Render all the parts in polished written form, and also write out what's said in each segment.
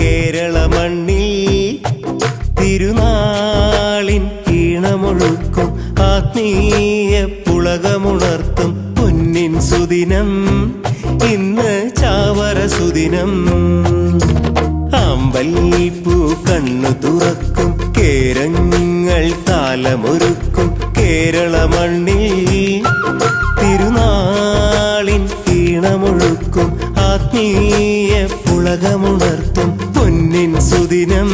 കേരള മണ്ണിൽ തിരുനാളിൻ ഈണമൊഴുക്കും ആത്മീയ പുളകമുണർത്തും പൊന്നിൻ സുദിനം ഇന്ന് ചാവറ സുദിനം. അമ്പൽപ്പൂ കണ്ണു തുറക്കും കേരങ്ങൾ താലമൊരുക്കും കേരള മണ്ണിൽ തിരുനാളിൻ ഈണമൊഴുക്കും ആത്മീയ പുളകമുണർത്തും പൊന്നിൻ സുദിനം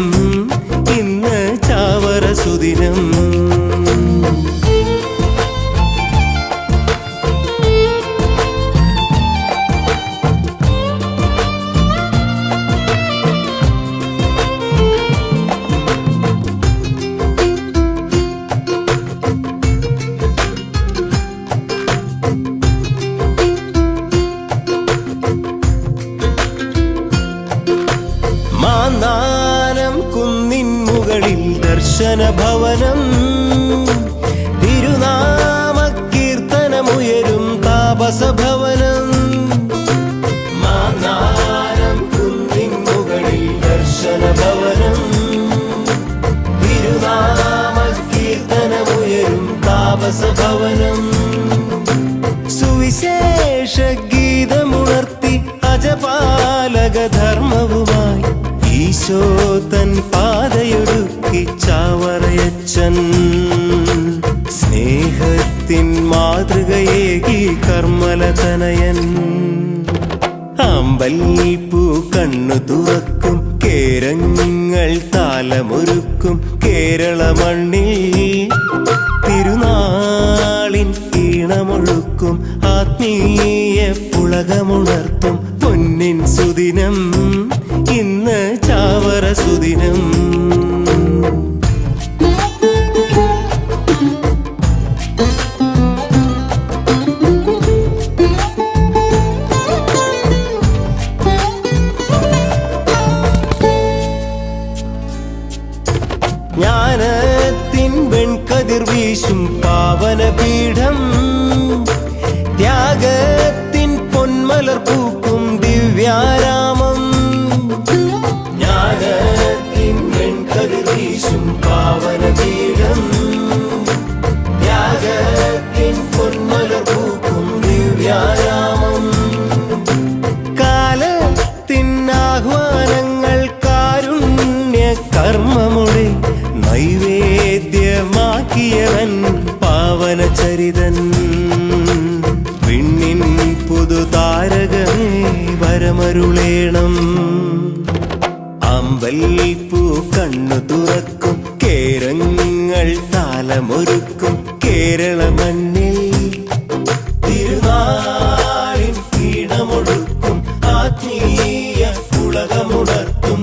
ഇന്ന് ചാവറ സുദിനം. മാന്നാനം കുന്നിൻ മുകളിൽ ദർശന ഭവനം തിരുനാമ കീർത്തനമുയരും താപസഭവനം. മാന്നാനം കുന്നിൻ മുകളിൽ ദർശന ഭവനം തിരുനാമ കീർത്തനമുയരും താപസഭവനം. സുവിശേഷ ഗീതമുണർത്തി അജപാലക ധർമ്മവുമായി ഈശോ തൻ പാതയൊരുക്കി ചാവറയച്ചൻ. സ്നേഹത്തിൻ മാതൃകയേകി കർമ്മലതനയൻ. അമ്പൽപ്പൂ കണ്ണു തുറക്കും കേരങ്ങൾ താലമൊരുക്കും കേരള മണ്ണിൽ തിരുനാളിൻ ഈണമൊഴുക്കും ആത്മീയ പുളകമുണർത്തും പൊന്നിൻ സുദിനം ഇന്ന് ചാവറ സുദിനം. ജ്ഞാനത്തിൻ വെൺകതിർ വീശും പാവനപീഠം ത്യാഗത്തിൻ പൊന്മലർ പൂക്കും ദിവ്യാരാമം. ജ്ഞാനത്തിൻ വെൺകതിർ വീശും പാവനപീഠം ത്യാഗത്തിൻ പൊന്മലർ പൂക്കും ദിവ്യാരാമം. കാലത്തിൻ ആഹ്വാനങ്ങൾ കാരുണ്യ കർമ്മമുടെ നൈവേദ്യമാക്കിയവൻ പാവനചരിതൻ. വിണ്ണിൻ പുതുതാരകമേ വരമരുളേണം. അമ്പൽപ്പൂ കണ്ണു തുറക്കും കേരങ്ങൾ താലമൊരുക്കും കേരള മണ്ണിൽ തിരുനാളിൻ ഈണമൊഴുക്കും ആത്മീയ പുളകമുണർത്തും